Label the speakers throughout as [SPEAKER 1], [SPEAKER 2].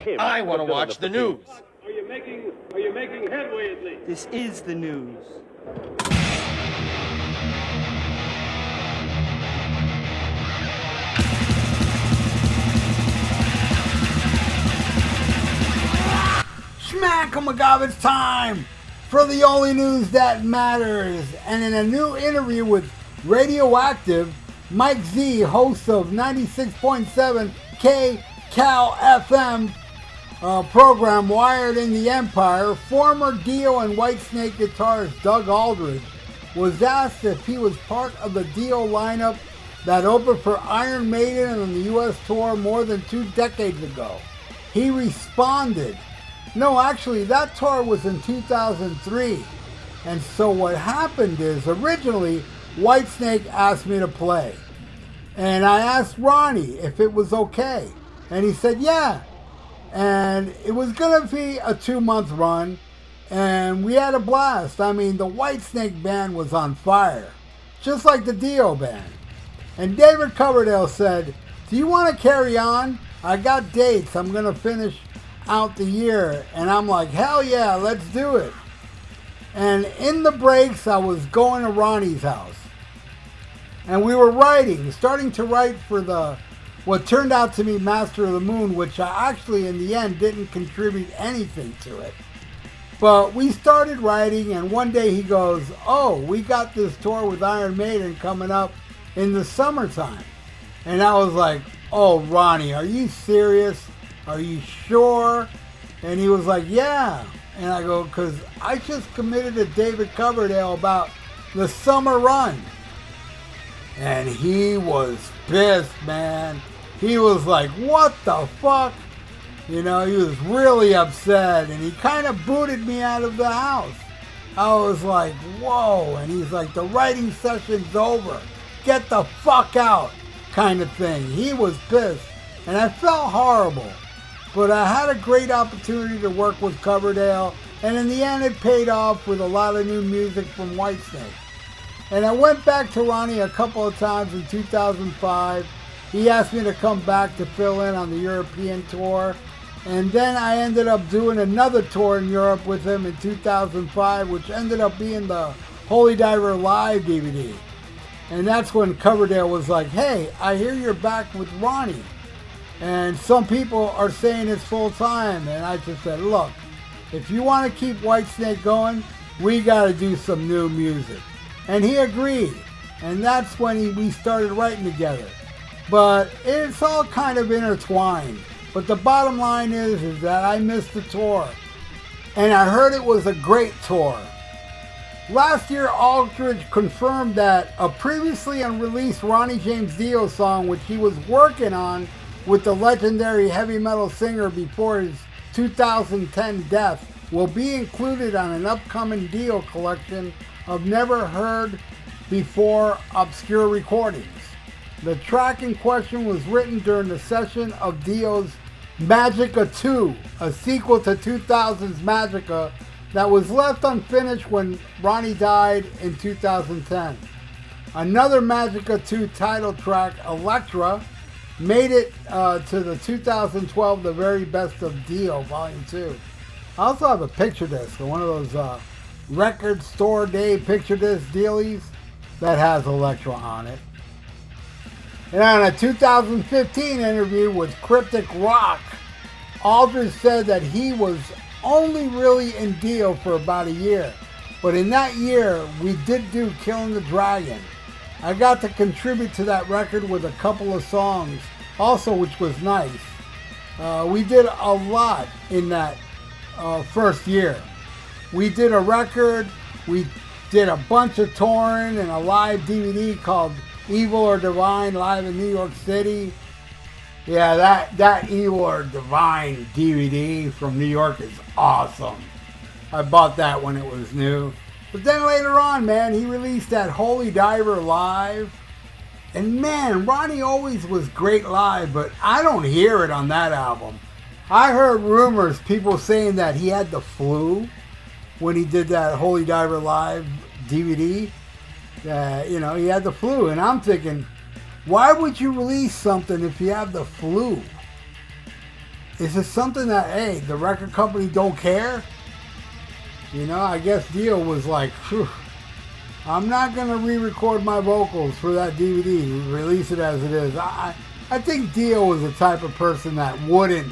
[SPEAKER 1] him.
[SPEAKER 2] I want to watch the news.
[SPEAKER 3] Are you making headway at least?
[SPEAKER 4] This is the news.
[SPEAKER 5] Smack 'em a garbage time for the only news that matters. And in a new interview with Radioactive, Mike Z, host of 96.7 K-Cal FM program Wired in the Empire, former Dio and Whitesnake guitarist Doug Aldrich was asked if he was part of the Dio lineup that opened for Iron Maiden on the U.S. tour more than 2 decades ago. He responded, "No, actually, that tour was in 2003. And so what happened is, originally, Whitesnake asked me to play. And I asked Ronnie if it was okay. And he said, yeah. And it was going to be a 2-month run. And we had a blast. I mean, the Whitesnake band was on fire. Just like the Dio band. And David Coverdale said, do you want to carry on? I got dates. I'm going to finish out the year. And I'm like, hell yeah, let's do it. And in the breaks, I was going to Ronnie's house. And we were starting to write for what turned out to be Master of the Moon, which I actually in the end didn't contribute anything to it. But we started writing, and one day he goes, oh, we got this tour with Iron Maiden coming up in the summertime. And I was like, oh, Ronnie, are you serious? Are you sure? And he was like, yeah. And I go, because I just committed to David Coverdale about the summer run. And he was pissed, man. He was like, what the fuck? You know, he was really upset. And he kind of booted me out of the house. I was like, whoa. And he's like, the writing session's over. Get the fuck out, kind of thing. He was pissed. And I felt horrible. But I had a great opportunity to work with Coverdale. And in the end, it paid off with a lot of new music from Whitesnake. And I went back to Ronnie a couple of times in 2005. He asked me to come back to fill in on the European tour. And then I ended up doing another tour in Europe with him in 2005, which ended up being the Holy Diver Live DVD. And that's when Coverdale was like, hey, I hear you're back with Ronnie. And some people are saying it's full time. And I just said, look, if you want to keep Whitesnake going, we got to do some new music. And he agreed. And that's when we started writing together. But it's all kind of intertwined. But the bottom line is that I missed the tour. And I heard it was a great tour. Last year, Aldrich confirmed that a previously unreleased Ronnie James Dio song, which he was working on with the legendary heavy metal singer before his 2010 death, will be included on an upcoming Dio collection of never heard before obscure recordings. The track in question was written during the session of Dio's Magica 2, a sequel to 2000's Magica that was left unfinished when Ronnie died in 2010. Another Magica 2 title track, Electra, made it to the 2012 The Very Best of Dio, Volume 2. I also have a picture disc, one of those record store day picture disc dealies that has Electra on it. And on a 2015 interview with Cryptic Rock, Aldrich said that he was only really in Dio for about a year. But in that year, we did do Killing the Dragon. I got to contribute to that record with a couple of songs also, which was nice. We did a lot in that first year. We did a record, we did a bunch of touring, and a live DVD called Evil or Divine live in New York City. Yeah, that Evil or Divine DVD from New York is awesome. I bought that when it was new. But then later on, man, he released that Holy Diver Live. And man, Ronnie always was great live, but I don't hear it on that album. I heard rumors, people saying that he had the flu when he did that Holy Diver Live DVD. You know, he had the flu. And I'm thinking, why would you release something if you have the flu? is it something that, hey, the record company don't care? You know, I guess Dio was like, phew, I'm not going to re-record my vocals for that DVD, release it as it is. I think Dio was the type of person that wouldn't,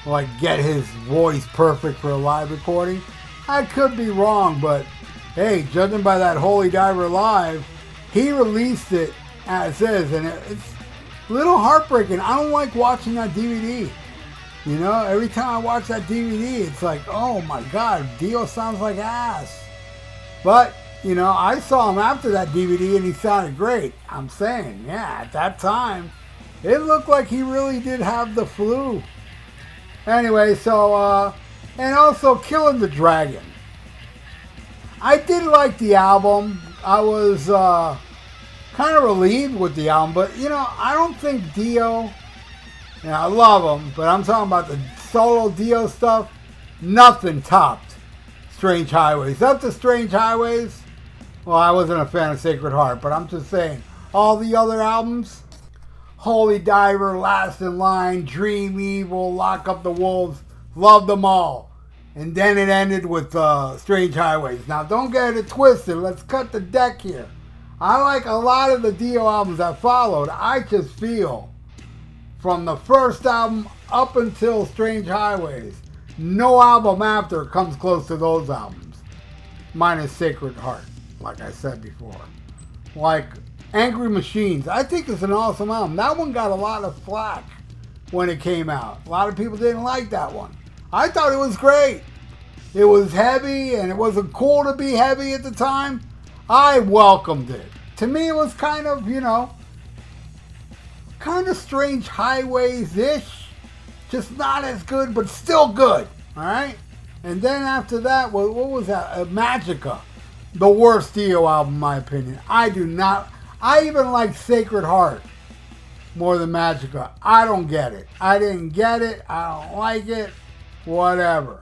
[SPEAKER 5] like, get his voice perfect for a live recording. I could be wrong, but, hey, judging by that Holy Diver Live, he released it as is, and it's a little heartbreaking. I don't like watching that DVD. You know, every time I watch that DVD, it's like, oh my God, Dio sounds like ass. But, you know, I saw him after that DVD and he sounded great. I'm saying, yeah, at that time, it looked like he really did have the flu. Anyway, so, and also Killing the Dragon. I did like the album. I was kind of relieved with the album, but, you know, I don't think Dio... I love him, but I'm talking about the solo Dio stuff. Nothing topped Strange Highways. Up to Strange Highways, well, I wasn't a fan of Sacred Heart, but I'm just saying, all the other albums, Holy Diver, Last in Line, Dream Evil, Lock Up the Wolves, loved them all. And then it ended with Strange Highways. Now, don't get it twisted. Let's cut the deck here. I like a lot of the Dio albums that followed. I just feel... from the first album up until Strange Highways, no album after comes close to those albums. Minus Sacred Heart, like I said before. Like Angry Machines, I think it's an awesome album. That one got a lot of flack when it came out. A lot of people didn't like that one. I thought it was great. It was heavy and it wasn't cool to be heavy at the time. I welcomed it. To me it was kind of, you know, kind of Strange Highways-ish. Just not as good, but still good. Alright? And then after that, what was that? Magica. The worst Dio album, in my opinion. I even like Sacred Heart more than Magica. I don't get it. I didn't get it. I don't like it. Whatever.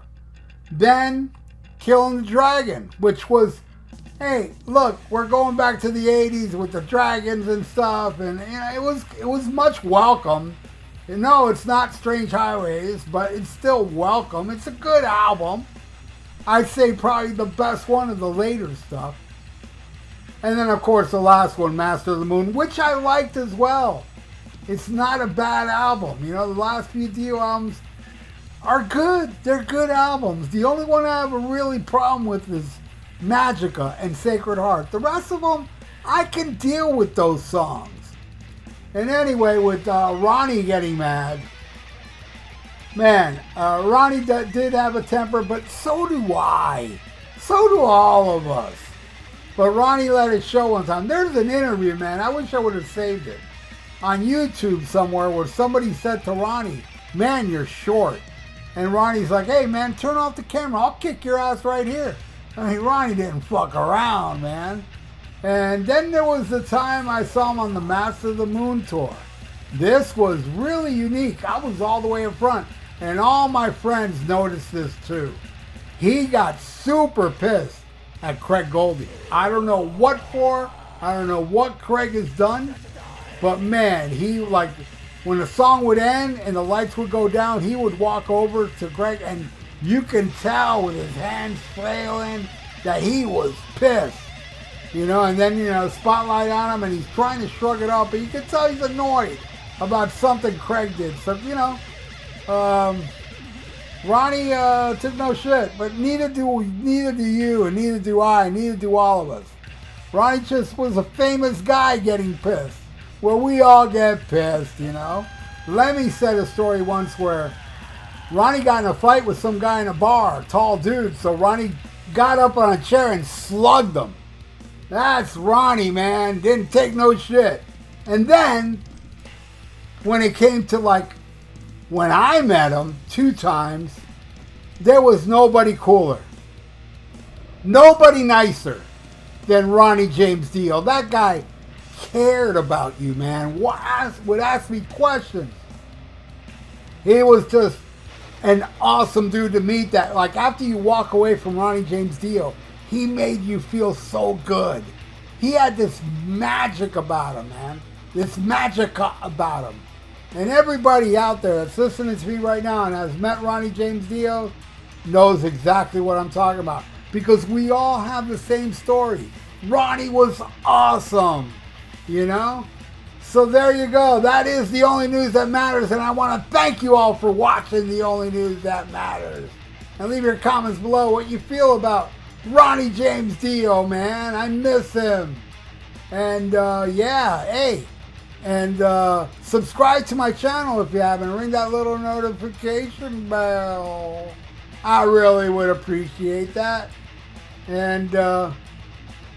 [SPEAKER 5] Then, Killing the Dragon, which was... hey, look, we're going back to the 80s with the dragons and stuff, and you know, it was much welcome. No, it's not Strange Highways, but it's still welcome. It's a good album. I'd say probably the best one of the later stuff. And then, of course, the last one, Master of the Moon, which I liked as well. It's not a bad album. You know, the last few Dio albums are good. They're good albums. The only one I have a really problem with is Magica and Sacred Heart. The rest of them, I can deal with those songs. And anyway, with Ronnie getting mad, man, Ronnie did have a temper, but so do I. So do all of us. But Ronnie let it show one time. There's an interview, man. I wish I would have saved it. On YouTube somewhere where somebody said to Ronnie, man, you're short. And Ronnie's like, hey, man, turn off the camera. I'll kick your ass right here. I mean, Ronnie didn't fuck around, man. And then there was the time I saw him on the Master of the Moon tour. This was really unique. I was all the way in front. And all my friends noticed this too. He got super pissed at Craig Goldie. I don't know what for. I don't know what Craig has done. But man, he like, when the song would end and the lights would go down, he would walk over to Craig and you can tell with his hands flailing that he was pissed. You know, and then, you know, spotlight on him and he's trying to shrug it off, but you can tell he's annoyed about something Craig did. So, you know, Ronnie took no shit, but neither do you, and neither do I, neither do all of us. Ronnie just was a famous guy getting pissed. Well, we all get pissed, you know. Lemmy said a story once where Ronnie got in a fight with some guy in a bar, a tall dude, so Ronnie got up on a chair and slugged him. That's Ronnie, man. Didn't take no shit. And then, when it came to like, when I met him 2 times, there was nobody cooler. Nobody nicer than Ronnie James Dio. That guy cared about you, man. Would ask me questions. He was just an awesome dude to meet. That, like, after you walk away from Ronnie James Dio, he made you feel so good. He had this magic about him, man. This magic about him. And everybody out there that's listening to me right now and has met Ronnie James Dio knows exactly what I'm talking about. Because we all have the same story. Ronnie was awesome, you know? So there you go. That is The Only News That Matters. And I want to thank you all for watching The Only News That Matters. And leave your comments below what you feel about Ronnie James Dio, man. I miss him. And yeah, hey. And subscribe to my channel if you haven't. Ring that little notification bell. I really would appreciate that. And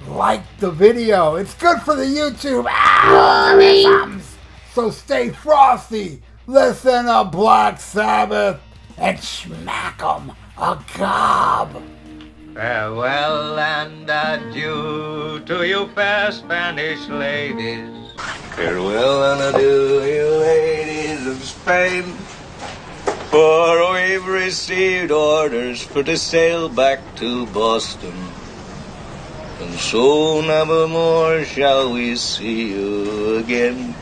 [SPEAKER 5] like the video. It's good for the YouTube algorithms. So stay frosty. Listen to Black Sabbath and smack 'em a gob.
[SPEAKER 1] Farewell and adieu to you fair Spanish ladies. Farewell and adieu, you ladies of Spain. For we've received orders for to sail back to Boston. And so never more shall we see you again.